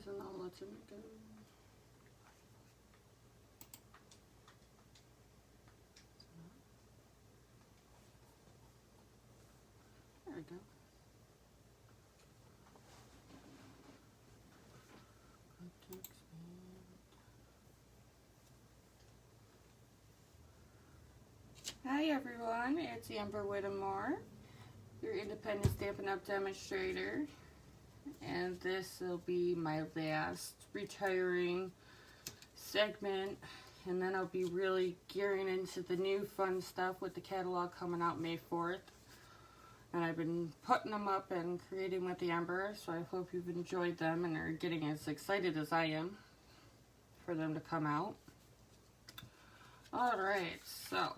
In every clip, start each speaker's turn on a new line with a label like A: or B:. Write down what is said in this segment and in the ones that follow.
A: isn't all letting it go. There we go. Hi everyone, it's Amber Whittemore, your independent Stampin' Up! Demonstrator, and this will be my last retiring segment, and then I'll be really gearing into the new fun stuff with the catalog coming out May 4th. And I've been putting them up and creating with the Amber, so I hope you've enjoyed them and are getting as excited as I am for them to come out. Alright, so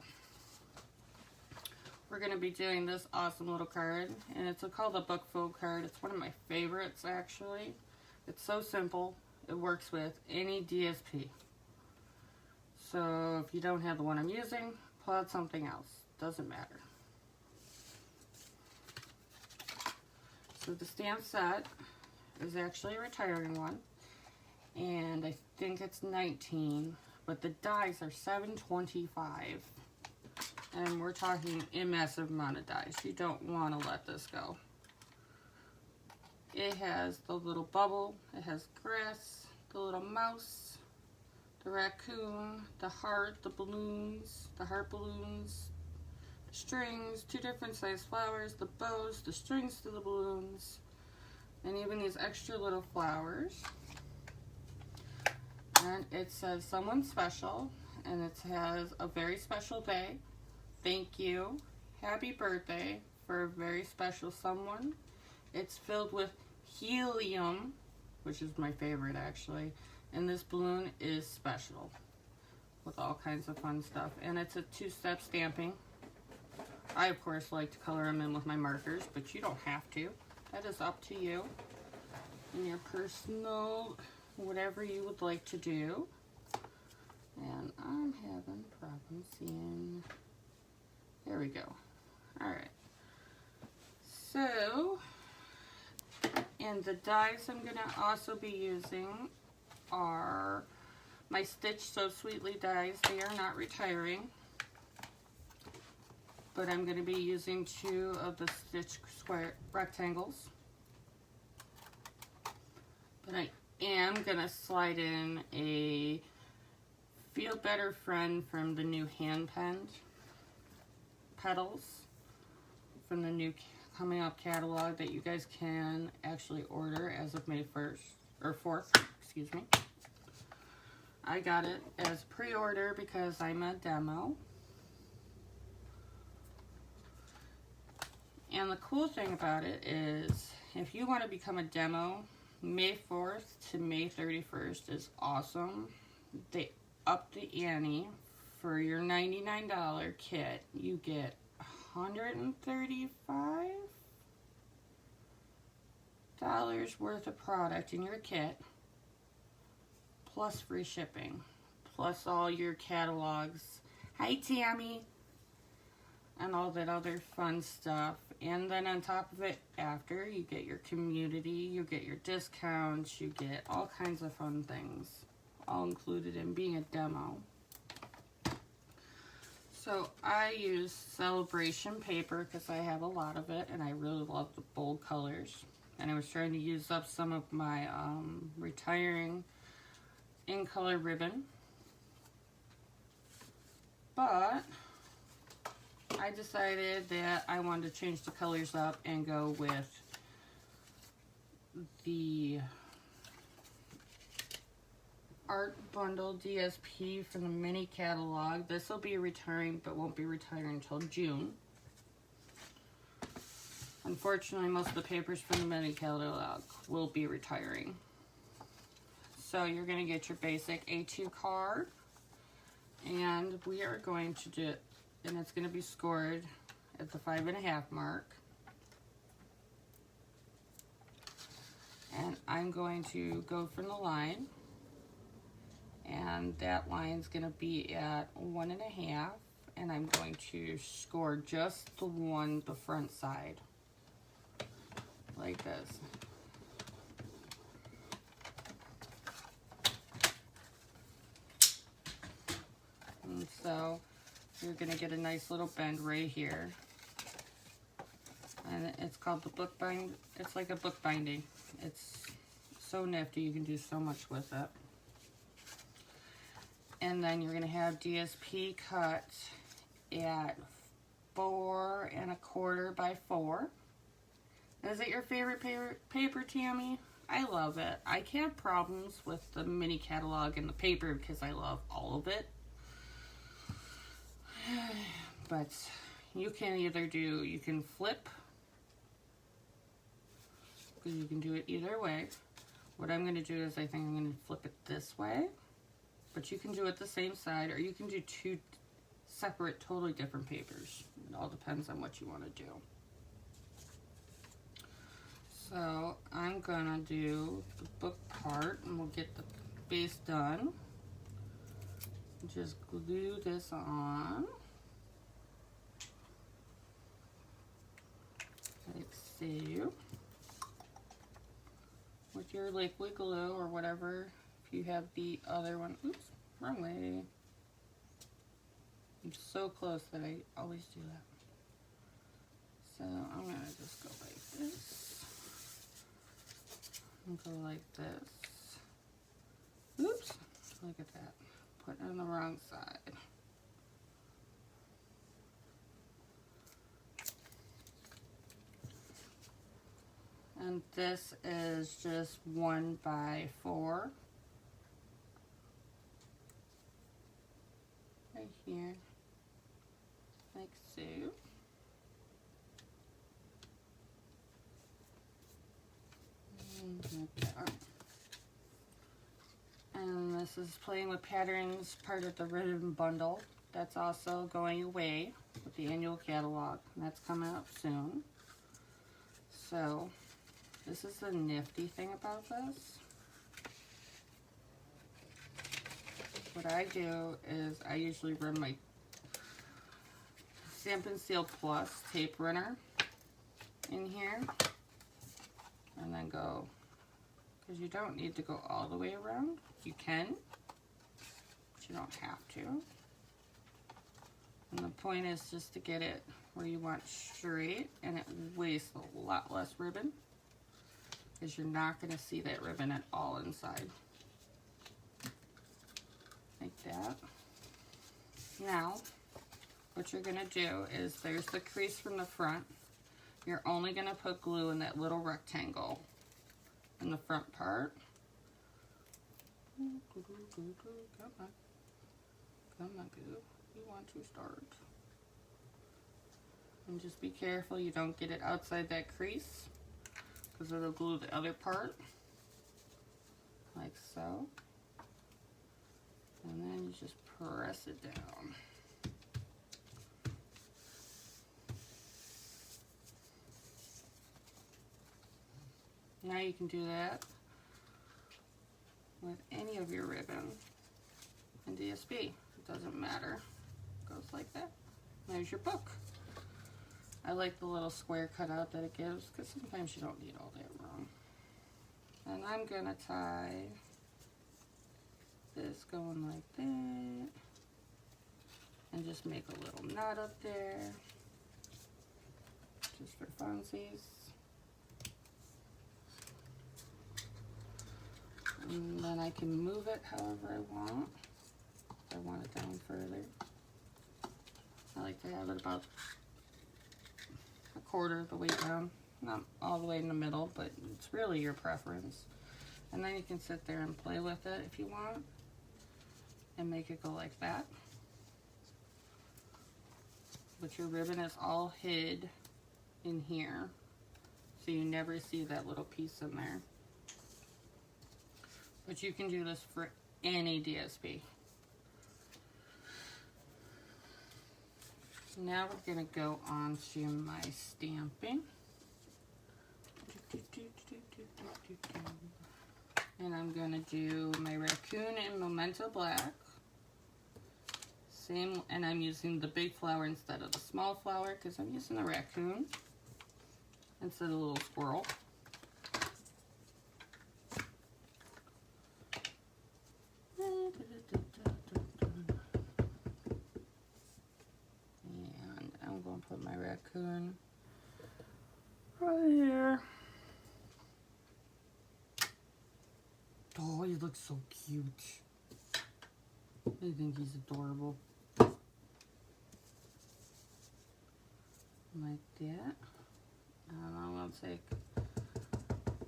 A: we're going to be doing this awesome little card, and it's called a book fold card. It's one of my favorites, actually. It's so simple. It works with any DSP. So if you don't have the one I'm using, pull out something else. Doesn't matter. So the stamp set is actually a retiring one, and I think it's 19, but the dies are 725, and we're talking a massive amount of dies. You don't want to let this go. It has the little bubble, it has grass, the little mouse, the raccoon, the heart, the balloons, the heart balloons, strings, two different size flowers, the bows, the strings to the balloons, and even these extra little flowers. And it says someone special, and it has a very special day. Thank you. Happy birthday for a very special someone. It's filled with helium, which is my favorite actually, and this balloon is special with all kinds of fun stuff. And it's a two-step stamping. I, of course, like to color them in with my markers, but you don't have to. That is up to you and your personal, whatever you would like to do. And I'm having problems seeing. There we go. Alright. So, and the dies I'm going to also be using are my Stitch So Sweetly dies. They are not retiring, but I'm going to be using 2 of the Stitch square rectangles. But I am going to slide in a Feel Better Friend from the new hand pen petals from the new coming up catalog that you guys can actually order as of May 1st or 4th, excuse me. I got it as pre-order because I'm a demo. And the cool thing about it is, if you want to become a demo, May 4th to May 31st is awesome. They upped the ante. For your $99 kit, you get $135 worth of product in your kit, plus free shipping, plus all your catalogs. Hi, Tammy! And all that other fun stuff. And then on top of it, after, you get your community, you get your discounts, you get all kinds of fun things, all included in being a demo. So I use Celebration paper because I have a lot of it, and I really love the bold colors. And I was trying to use up some of my retiring in color ribbon, but I decided that I wanted to change the colors up and go with the Art Bundle DSP from the mini catalog. This will be retiring, but won't be retiring until June. Unfortunately, most of the papers from the mini catalog will be retiring. So you're going to get your basic A2 card, and we are going to do it, and it's going to be scored at the 5.5 mark. And I'm going to go from the line, and that line's going to be at 1.5, and I'm going to score just the front side, like this. So you're going to get a nice little bend right here. And it's called the book bind. It's like a book binding. It's so nifty. You can do so much with it. And then you're going to have DSP cut at 4 1/4 by 4. Is it your favorite paper, Tammy? I love it. I can't have problems with the mini catalog and the paper because I love all of it. But you can either do, you can flip, because you can do it either way. What I'm going to do is I think I'm going to flip it this way, but you can do it the same side, or you can do two separate, totally different papers. It all depends on what you want to do. So I'm gonna do the book part and we'll get the base done. Just glue this on. Like so. With your liquid glue or whatever, if you have the other one. Oops, wrong way. I'm so close that I always do that. So I'm gonna just go like this. Go like this. Oops, look at that. Put it on the wrong side. And this is just 1 by 4. Right here. Like so. And this is Playing with Patterns, part of the ribbon bundle. That's also going away with the annual catalog, and that's coming up soon. So this is the nifty thing about this. What I do is I usually run my Stampin' Seal Plus tape runner in here, and then go, because you don't need to go all the way around. You can, but you don't have to. And the point is just to get it where you want straight, and it wastes a lot less ribbon, because you're not going to see that ribbon at all inside. Like that. Now, what you're going to do is there's the crease from the front. You're only going to put glue in that little rectangle in the front part. Come on. Come on, glue. You want to start. And just be careful you don't get it outside that crease, because it'll glue the other part. Like so. And then you just press it down. Now you can do that with any of your ribbon in DSP. It doesn't matter. It goes like that. There's your book. I like the little square cutout that it gives, because sometimes you don't need all that wrong. And I'm gonna tie this going like that, and just make a little knot up there, just for funsies. And then I can move it however I want. If I want it down further. I like to have it about 1/4 of the way down. Not all the way in the middle, but it's really your preference. And then you can sit there and play with it if you want, and make it go like that. But your ribbon is all hid in here, so you never see that little piece in there. But you can do this for any DSP. So now we're going to go on to my stamping. And I'm going to do my raccoon in Memento Black. Same, and I'm using the big flower instead of the small flower, because I'm using the raccoon instead of the little squirrel. looks so cute. I think he's adorable. Like that. And I'm going to take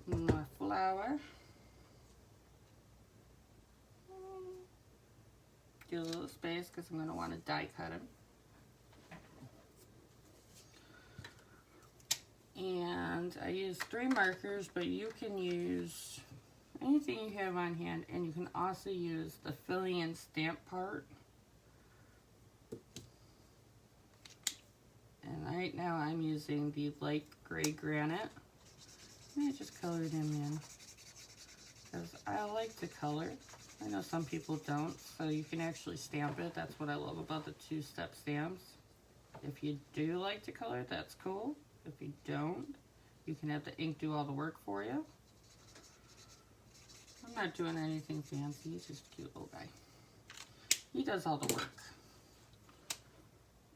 A: my flower. Do a little space because I'm going to want to die cut him. And I used 3 markers, but you can use anything you have on hand, and you can also use the filling in stamp part. And right now I'm using the light gray granite. I just colored him in because I like to color. I know some people don't, so you can actually stamp it. That's what I love about the 2-step stamps. If you do like to color, that's cool. If you don't, you can have the ink do all the work for you. I'm not doing anything fancy. He's just a cute little guy. He does all the work.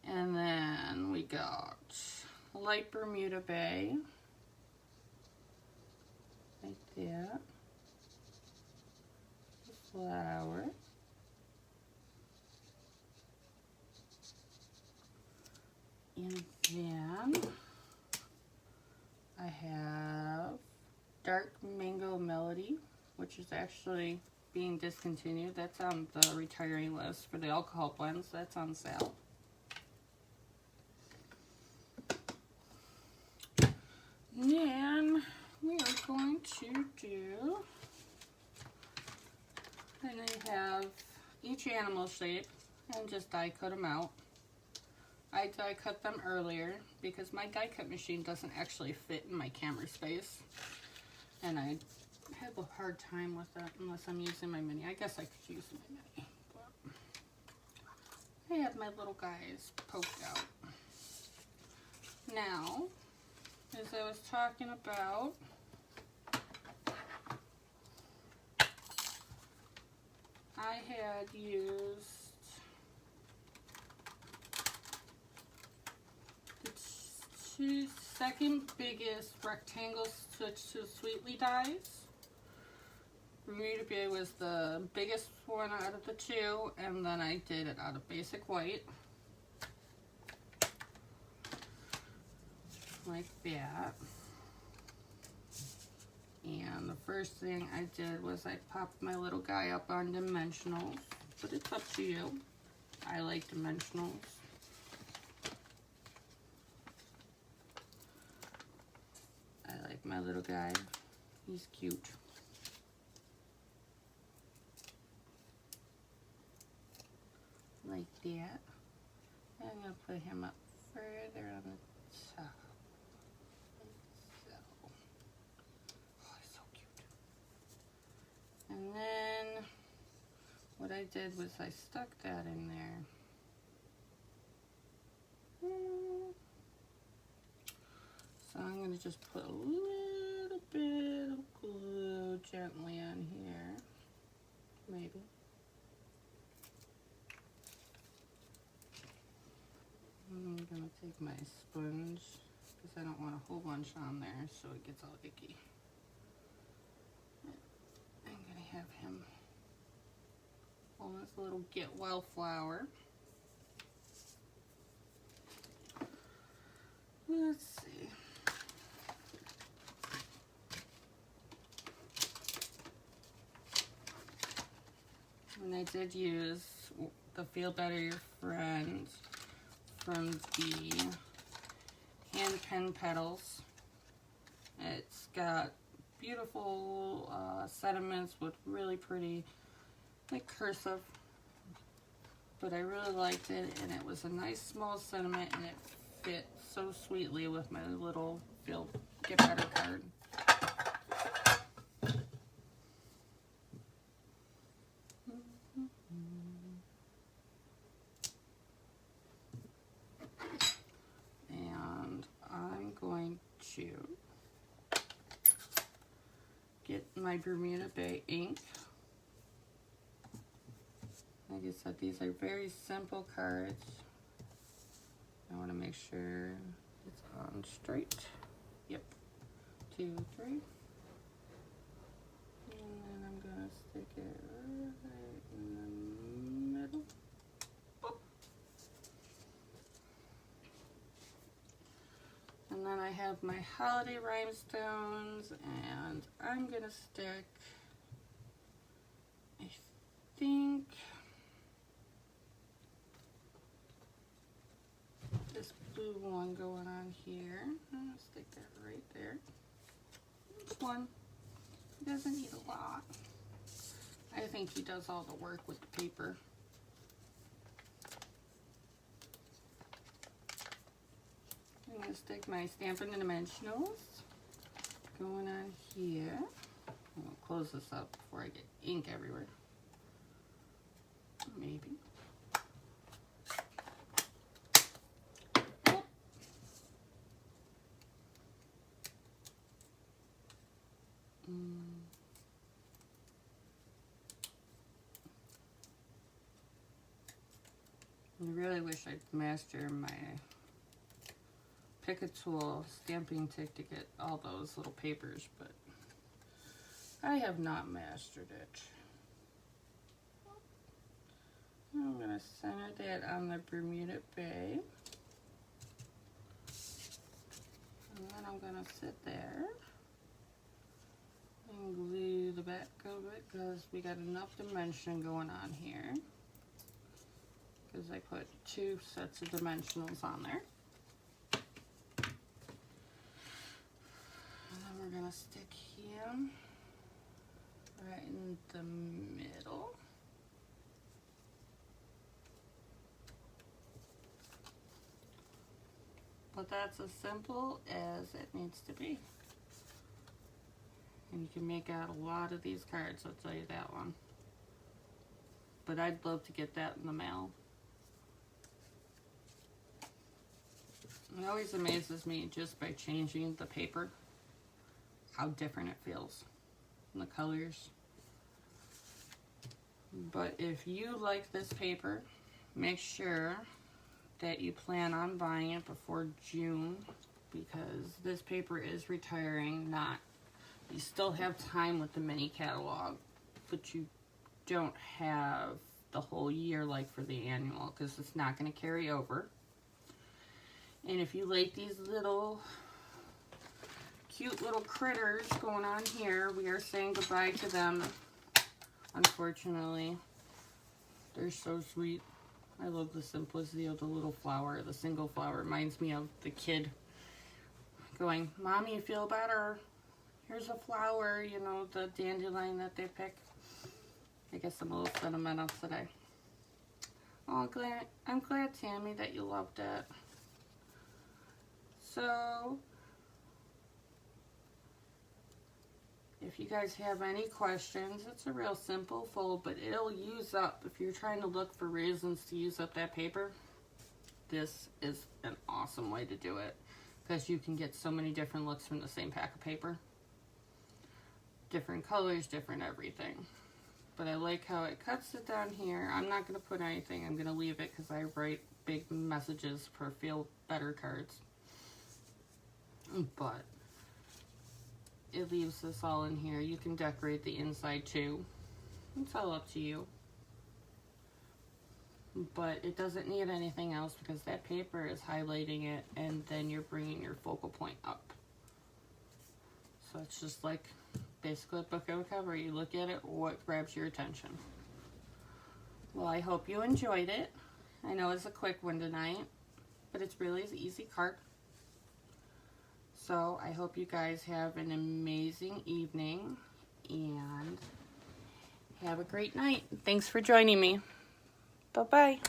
A: And then we got light Bermuda Bay. Like that. The flower. And then I have Dark Mango Melody, which is actually being discontinued. That's on the retiring list for the alcohol blends. That's on sale. And then we are going to do, and I have each animal shape and just die cut them out. I die cut them earlier because my die cut machine doesn't actually fit in my camera space. And I have a hard time with that unless I'm using my mini. I guess I could use my mini. But I have my little guys poked out. Now, as I was talking about, I had used the second biggest rectangle Stitch to Sweetly dies. Bermuda Bay was the biggest one out of the 2, and then I did it out of basic white. Like that. And the first thing I did was I popped my little guy up on dimensionals, but it's up to you. I like dimensionals. I like my little guy. He's cute. Like that. And I'm going to put him up further on the top. And then what I did was I stuck that in there. So I'm going to just put a little bit of glue gently on here. Maybe. I'm going to take my sponge because I don't want a whole bunch on there so it gets all icky. Have him on this little get well flower. Let's see. And I did use the Feel Better Your Friend from the hand pen petals. It's got beautiful sentiments with really pretty, like, cursive, but I really liked it, and it was a nice small sentiment, and it fit so sweetly with my little Feel Get Better card. And I'm going to get my Bermuda Bay ink. Like I said, these are very simple cards. I want to make sure it's on straight. Yep. 2, 3. And then I'm going to stick it have my holiday rhinestones, and I'm gonna stick, I think, this blue one going on here. I'm gonna stick that right there. This one doesn't need a lot. I think he does all the work with the paper. I'm going to stick my Stampin' Dimensionals going on here. I'm going to close this up before I get ink everywhere. Maybe. I really wish I'd master my pick a tool stamping tick to get all those little papers, but I have not mastered it. I'm going to center that on the Bermuda Bay. And then I'm going to sit there and glue the back of it because we got enough dimension going on here. Because I put 2 sets of dimensionals on there. And then we're going to stick him right in the middle. But that's as simple as it needs to be. And you can make out a lot of these cards, I'll tell you that one. But I'd love to get that in the mail. It always amazes me just by changing the paper, how different it feels, and the colors. But if you like this paper, make sure that you plan on buying it before June, because this paper is retiring. You still have time with the mini catalog, but you don't have the whole year like for the annual, because it's not going to carry over. And if you like these little cute little critters going on here, we are saying goodbye to them, unfortunately. They're so sweet. I love the simplicity of the little flower. The single flower reminds me of the kid going, "Mommy, you feel better? Here's a flower," you know, the dandelion that they pick. I guess I'm a little sentimental today. Oh, I'm glad, Tammy, that you loved it. So, if you guys have any questions, it's a real simple fold, but it'll use up, if you're trying to look for reasons to use up that paper, this is an awesome way to do it, because you can get so many different looks from the same pack of paper. Different colors, different everything. But I like how it cuts it down here. I'm not going to put anything. I'm going to leave it because I write big messages for Feel Better cards. But it leaves this all in here. You can decorate the inside too. It's all up to you. But it doesn't need anything else because that paper is highlighting it, and then you're bringing your focal point up. So it's just like basically a book of a cover. You look at it, what grabs your attention. Well, I hope you enjoyed it. I know it's a quick one tonight, but it's really an easy card. So I hope you guys have an amazing evening and have a great night. Thanks for joining me. Bye-bye.